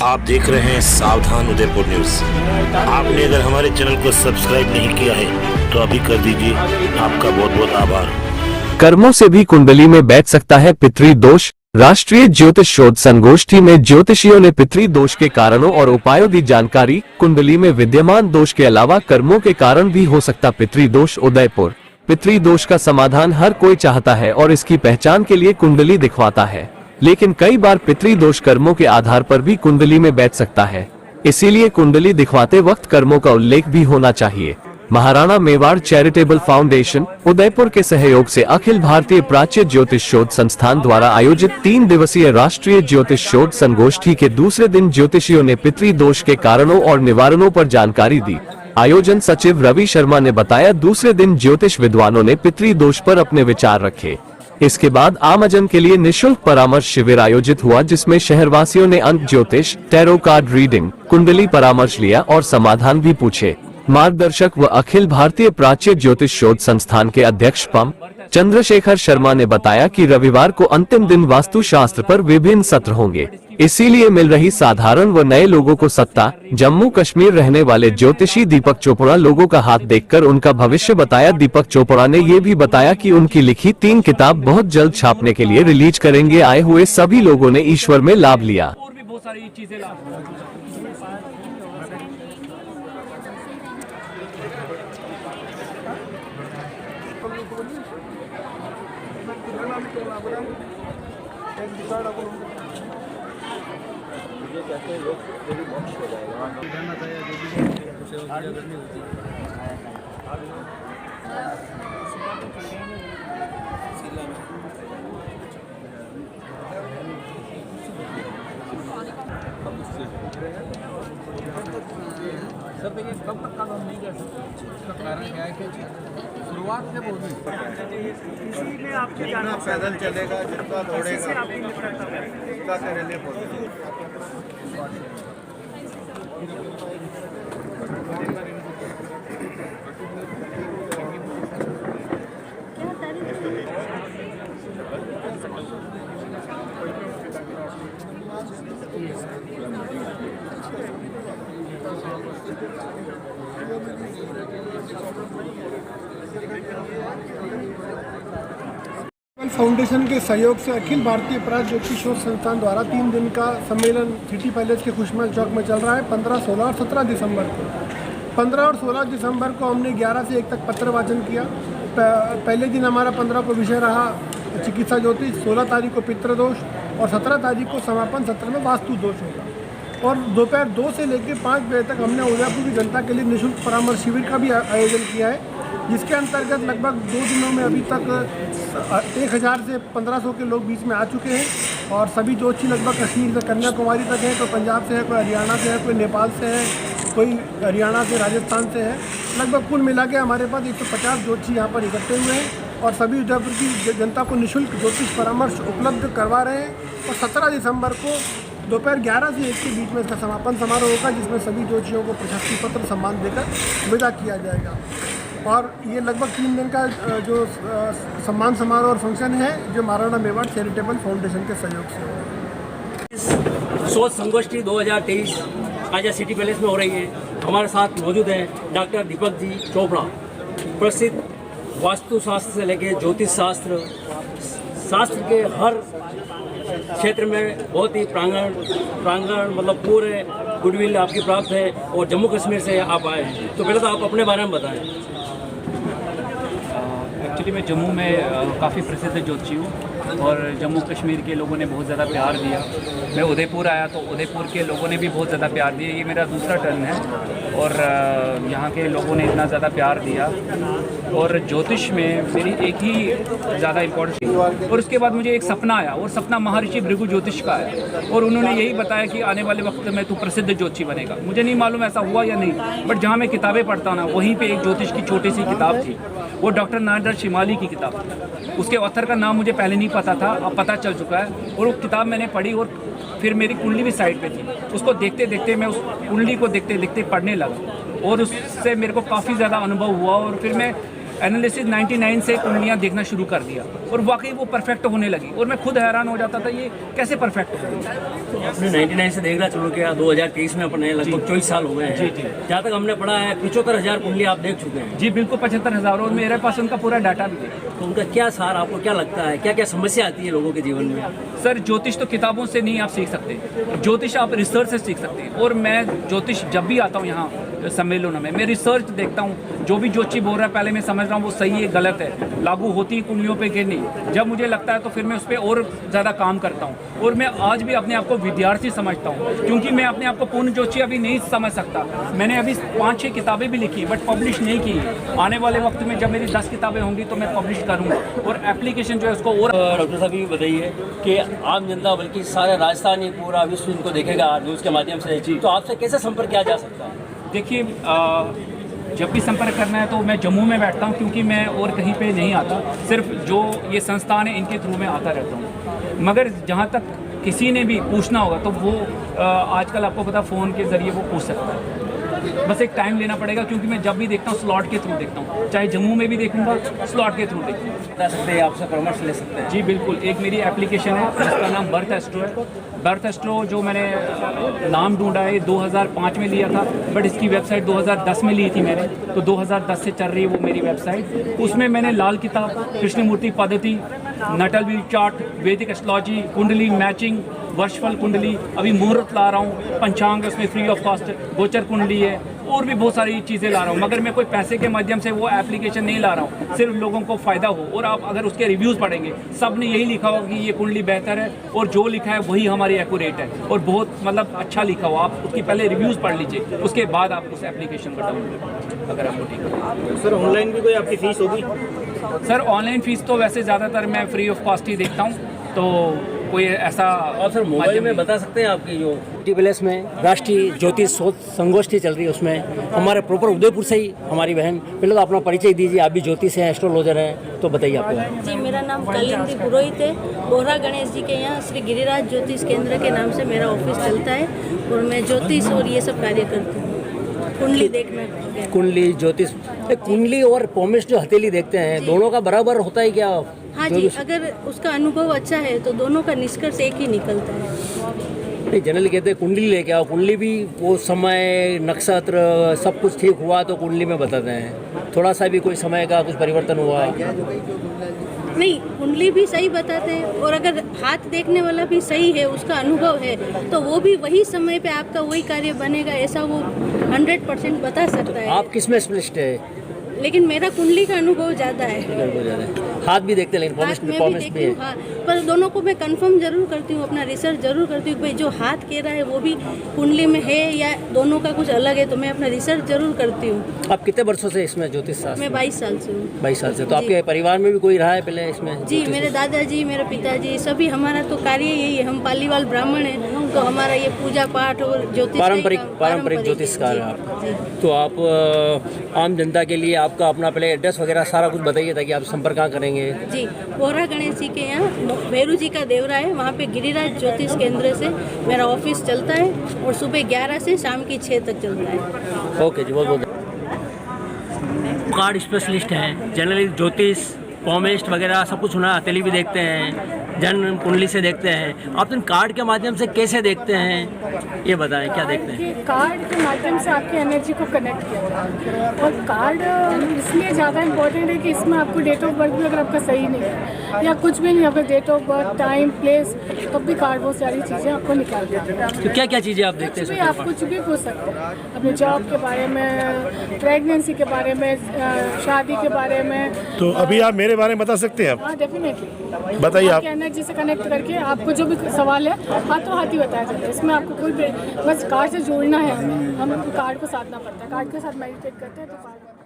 आप देख रहे हैं सावधान उदयपुर न्यूज। आपने अगर हमारे चैनल को सब्सक्राइब नहीं किया है तो अभी कर दीजिए। आपका बहुत बहुत आभार। कर्मों से भी कुंडली में बैठ सकता है पितृ दोष। राष्ट्रीय ज्योतिष शोध संगोष्ठी में ज्योतिषियों ने पितृ दोष के कारणों और उपायों दी जानकारी। कुंडली में विद्यमान दोष के अलावा कर्मों के कारण भी हो सकता पितृ दोष। उदयपुर पितृ दोष का समाधान हर कोई चाहता है और इसकी पहचान के लिए कुंडली दिखवाता है, लेकिन कई बार पितृ दोष कर्मों के आधार पर भी कुंडली में बैठ सकता है। इसीलिए कुंडली दिखवाते वक्त कर्मों का उल्लेख भी होना चाहिए। महाराणा मेवाड़ चैरिटेबल फाउंडेशन उदयपुर के सहयोग से अखिल भारतीय प्राच्य ज्योतिष शोध संस्थान द्वारा आयोजित 3 दिवसीय राष्ट्रीय ज्योतिष शोध संगोष्ठी के दूसरे दिन ज्योतिषियों ने पितृ दोष के कारणों और निवारणों पर जानकारी दी। आयोजन सचिव रवि शर्मा ने बताया, दूसरे दिन ज्योतिष विद्वानों ने पितृ दोष पर अपने विचार रखे। इसके बाद आमजन के लिए निशुल्क परामर्श शिविर आयोजित हुआ, जिसमें शहरवासियों ने अंक ज्योतिष, टैरो कार्ड रीडिंग, कुंडली परामर्श लिया और समाधान भी पूछे। मार्गदर्शक व अखिल भारतीय प्राच्य ज्योतिष शोध संस्थान के अध्यक्ष पम चंद्रशेखर शर्मा ने बताया कि रविवार को अंतिम दिन वास्तु शास्त्र पर विभिन्न सत्र होंगे, इसीलिए मिल रही साधारण व नए लोगों को सत्ता। जम्मू कश्मीर रहने वाले ज्योतिषी दीपक चोपड़ा लोगों का हाथ देखकर उनका भविष्य बताया। दीपक चोपड़ा ने ये भी बताया कि उनकी लिखी 3 किताब बहुत जल्द छापने के लिए रिलीज करेंगे। आए हुए सभी लोगों ने ईश्वर में लाभ लिया। सर देखिए, कब तक का हम नहीं कर सकते। इसका कारण क्या है कि शुरुआत से बहुत इसी में आपके जितना पैदल चलेगा, जितना दौड़ेगा, उसका तेरे लिए फाउंडेशन के सहयोग से अखिल भारतीय प्राच्य ज्योतिष शोध संस्थान द्वारा 3 दिन का सम्मेलन सिटी पैलेस के खुशमहल चौक में चल रहा है। 15, 16 और 17 दिसंबर को 15 और 16 दिसंबर को हमने 11 से 1 तक पत्र वाचन किया। पहले दिन हमारा 15 को विषय रहा चिकित्सा ज्योतिष, 16 तारीख को पितृदोष और 17 तारीख को समापन सत्र में वास्तु दोष होगा। और दोपहर 2 से लेकर 5 बजे तक हमने उदयपुर की जनता के लिए निःशुल्क परामर्श शिविर का भी आयोजन किया है, जिसके अंतर्गत लगभग 2 दिनों में अभी तक 1000 से 1500 के लोग बीच में आ चुके हैं। और सभी ज्योतिषी लगभग कश्मीर से कन्याकुमारी तक है, कोई पंजाब से है, कोई हरियाणा से है, कोई नेपाल से है, कोई हरियाणा से, राजस्थान से है। लगभग कुल मिला के हमारे पास 150 ज्योतिषी यहाँ पर इकट्ठे हुए हैं और सभी उदयपुर की जनता को निःशुल्क ज्योतिष परामर्श उपलब्ध करवा रहे हैं। और 17 दिसंबर को दोपहर 11 से 1 के बीच में इसका समापन समारोह होगा, जिसमें सभी ज्योतिषियों को प्रशस्ति पत्र सम्मान देकर विदा किया जाएगा। और ये लगभग 3 दिन का जो सम्मान समारोह और फंक्शन है, जो महाराणा मेवाड़ चैरिटेबल फाउंडेशन के सहयोग से शोध संगोष्ठी 2023 आज सिटी पैलेस में हो रही है। हमारे साथ मौजूद हैं डॉक्टर दीपक जी चोपड़ा, प्रसिद्ध वास्तु शास्त्र से लेकर ज्योतिष शास्त्र के हर क्षेत्र में बहुत ही प्रांगण मतलब पूरे गुडविल आपकी प्राप्त है और जम्मू कश्मीर से आप आए हैं। तो पहले तो आप अपने बारे में बताएं। एक्चुअली मैं जम्मू में काफ़ी प्रसिद्ध ज्योतिषी हूँ और जम्मू कश्मीर के लोगों ने बहुत ज़्यादा प्यार दिया। मैं उदयपुर आया तो उदयपुर के लोगों ने भी बहुत ज़्यादा प्यार दिया। ये मेरा दूसरा टर्न है और यहाँ के लोगों ने इतना ज़्यादा प्यार दिया। और ज्योतिष में मेरी एक ही ज़्यादा इम्पोर्टेंस थी। और उसके बाद मुझे एक सपना आया और सपना महर्षि भृगु ज्योतिष का है और उन्होंने यही बताया कि आने वाले वक्त में तू प्रसिद्ध ज्योतिषी बनेगा। मुझे नहीं मालूम ऐसा हुआ या नहीं, बट जहाँ मैं किताबें पढ़ता ना, वहीं पर एक ज्योतिष की छोटी सी किताब थी, वो डॉक्टर नारायण शिमाली की किताब थी। उसके ऑथर का नाम मुझे पहले नहीं पता था, अब पता चल चुका है। और वो किताब मैंने पढ़ी और फिर मेरी कुंडली भी साइड पे थी। उसको देखते देखते मैं उस कुंडली को देखते देखते पढ़ने लगा और उससे मेरे को काफ़ी ज़्यादा अनुभव हुआ। और फिर मैं एनालिसिस 99 से कुंडलियाँ देखना शुरू कर दिया और वाकई वो परफेक्ट होने लगी और मैं खुद हैरान हो जाता था ये कैसे परफेक्ट हो गई। आपने 99 से देखना शुरू किया, 2023 में अपने लगभग 24 साल हो गए हैं। जी। जहाँ तक हमने पढ़ा है 75,000 कुंडली आप देख चुके हैं। जी बिल्कुल 75,000 और मेरे पास उनका पूरा डाटा भी है। तो उनका क्या सार, आपको क्या लगता है, क्या क्या समस्या आती है लोगों के जीवन में? सर ज्योतिष तो किताबों से नहीं आप सीख सकते, ज्योतिष आप रिसर्च से सीख सकते हैं। और मैं ज्योतिष जब भी आता हूँ यहाँ सम्मेलनों में मैं रिसर्च देखता हूँ, जो भी ज्योतिषी बोल रहा है पहले मैं समझ रहा हूँ वो सही है गलत है, लागू होती है कुंडलियों पे कि नहीं। जब मुझे लगता है तो फिर मैं उस पर और ज़्यादा काम करता हूँ। और मैं आज भी अपने आप को विद्यार्थी समझता हूँ, क्योंकि मैं अपने आप को पूर्ण ज्योतिषी अभी नहीं समझ सकता। मैंने अभी 5-6 किताबें भी लिखी बट पब्लिश नहीं की। आने वाले वक्त में जब मेरी 10 किताबें होंगी तो मैं पब्लिश करूँगा और एप्लीकेशन जो है उसको और। डॉक्टर साहब ये बताइए कि आम जनता बल्कि सारा राजस्थान, ये पूरा विश्व इनको देखेगा न्यूज़ के माध्यम से, तो आपसे कैसे संपर्क किया जा सकता है? देखिए जब भी संपर्क करना है तो मैं जम्मू में बैठता हूँ, क्योंकि मैं और कहीं पे नहीं आता, सिर्फ जो ये संस्थान है इनके थ्रू मैं आता रहता हूँ। मगर जहाँ तक किसी ने भी पूछना होगा तो वो आजकल आपको पता फ़ोन के ज़रिए वो पूछ सकता है। बस एक टाइम लेना पड़ेगा, क्योंकि मैं जब भी देखता हूँ स्लॉट के थ्रू देखता हूँ, चाहे जम्मू में भी देखूँगा स्लॉट के थ्रू देखूँगा। बता सकते हैं, आपसे परामर्श ले सकते हैं? जी बिल्कुल, एक मेरी एप्लीकेशन है जिसका नाम बर्थ एस्ट्रो है। बर्थ एस्ट्रो जो मैंने नाम ढूंढा है 2005 में लिया था, बट इसकी वेबसाइट 2010 में ली थी मैंने, तो 2010 से चल रही है वो मेरी वेबसाइट। उसमें मैंने लाल किताब, कृष्णमूर्ति पद्धति, नटल व्हील चार्ट, वैदिक एस्ट्रोलॉजी, कुंडली मैचिंग, वर्षफल कुंडली, अभी मुहूर्त ला रहा हूँ, पंचांग उसमें फ्री ऑफ कॉस्ट, गोचर कुंडली है, और भी बहुत सारी चीज़ें ला रहा हूँ। मगर मैं कोई पैसे के माध्यम से वो एप्लीकेशन नहीं ला रहा हूँ, सिर्फ लोगों को फ़ायदा हो। और आप अगर उसके रिव्यूज़ पढ़ेंगे, सब ने यही लिखा होगा कि ये कुंडली बेहतर है और जो लिखा है वही हमारी एक्यूरेट है और बहुत मतलब अच्छा लिखा हो। आप उसकी पहले रिव्यूज़ पढ़ लीजिए, उसके बाद आप उस एप्लीकेशन को डाउनलोड अगर आपको ठीक है। सर ऑनलाइन भी कोई आपकी फ़ीस होगी? सर ऑनलाइन फ़ीस तो वैसे ज़्यादातर मैं फ्री ऑफ कॉस्ट ही देखता हूँ, तो कोई ऐसा। और सर मोबाइल में बता सकते हैं आपकी जो सिटी पैलेस में राष्ट्रीय ज्योतिष शोध संगोष्ठी चल रही है, उसमें हमारे प्रॉपर उदयपुर से ही हमारी बहन, पहले तो अपना परिचय दीजिए। आप भी ज्योतिष हैं, एस्ट्रोलॉजर हैं, तो बताइए आपको। जी मेरा नाम कलिंदी पुरोहित है। बोहरा गणेश जी के यहाँ श्री गिरिराज ज्योतिष केंद्र के नाम से मेरा ऑफिस चलता है और मैं ज्योतिष और ये सब कार्य करती हूँ, कुंडली देखना। कुंडली ज्योतिष, कुंडली और पोमिस्ट जो हथेली देखते हैं, दोनों का बराबर होता है क्या? हाँ जी, अगर उसका अनुभव अच्छा है तो दोनों का निष्कर्ष एक ही निकलता है। नहीं, जनरली कहते हैं कुंडली लेके आओ, कुंडली भी वो समय नक्षत्र सब कुछ ठीक हुआ तो कुंडली में बताते हैं, थोड़ा सा भी कोई समय का कुछ परिवर्तन हुआ। नहीं, कुंडली भी सही बताते हैं और अगर हाथ देखने वाला भी सही है, उसका अनुभव है, तो वो भी वही समय पे आपका वही कार्य बनेगा, ऐसा वो 100% बता सकता है। आप किस में स्पेशलिस्ट है? लेकिन मेरा कुंडली का अनुभव ज़्यादा है। हाथ भी देखते हैं, लेकिन हाथ में भी देखती हूँ, हाँ, पर दोनों को मैं कंफर्म जरूर करती हूँ, अपना रिसर्च जरूर करती हूँ भाई जो हाथ कह रहा है वो भी कुंडली में है या दोनों का कुछ अलग है, तो मैं अपना रिसर्च जरूर करती हूँ। आप कितने वर्षों से इसमें ज्योतिष शास्त्र? मैं 22 साल से हूँ। 22 साल से। तो आपके परिवार में भी कोई रहा है पहले इसमें? जी, मेरे दादाजी, मेरे पिताजी, सभी, हमारा तो कार्य यही है। हम पालीवाल ब्राह्मण हैं, तो हमारा ये पूजा पाठ और ज्योतिष पारंपरिक ज्योतिष कार्य है आपका। तो आप आम जनता के लिए आपका अपना पहले एड्रेस वगैरह सारा कुछ बताइए ताकि आप संपर्क कहाँ करेंगे? जी, बोहरा गणेश जी के यहाँ भैरू जी का देवरा है, वहाँ पे गिरिराज ज्योतिष केंद्र से मेरा ऑफिस चलता है और सुबह 11 से शाम की 6 तक चलता है। ओके जी, बहुत बहुत। कार्ड स्पेशलिस्ट हैं, जनरली ज्योतिष, पॉमिस्ट वगैरह सब कुछ सुना, हथेली भी देखते हैं, जन्म कुंडली से देखते हैं। आप इन कार्ड के माध्यम से कैसे देखते हैं, ये बताएं, क्या देखते हैं? कार्ड के माध्यम से आपकी एनर्जी को कनेक्ट किया जाता है और कार्ड इसलिए ज़्यादा इम्पोर्टेंट है कि इसमें आपको डेट ऑफ बर्थ भी अगर आपका सही नहीं है या कुछ भी नहीं, आपका date of birth, time, place, तब भी कार्ड बहुत सारी चीज़ें आपको निकाल देते हैं। तो क्या क्या चीज़ें आप देखते हैं? आप कुछ भी पूछ सकते हैं, अपने जॉब के बारे में, प्रेगनेंसी के बारे में, शादी के बारे में। तो अभी आप मेरे बारे में बता सकते हैं? हाँ, डेफिनेटली बताइए आप। एनर्जी से कनेक्ट करके आपको जो भी सवाल है हाथों हाथ ही बताया जाता है। इसमें आपको कोई बस कार्ड से जोड़ना है, हम कार्ड को साधना पड़ता है, कार्ड के साथ मेडिटेट करते हैं तो कार्ड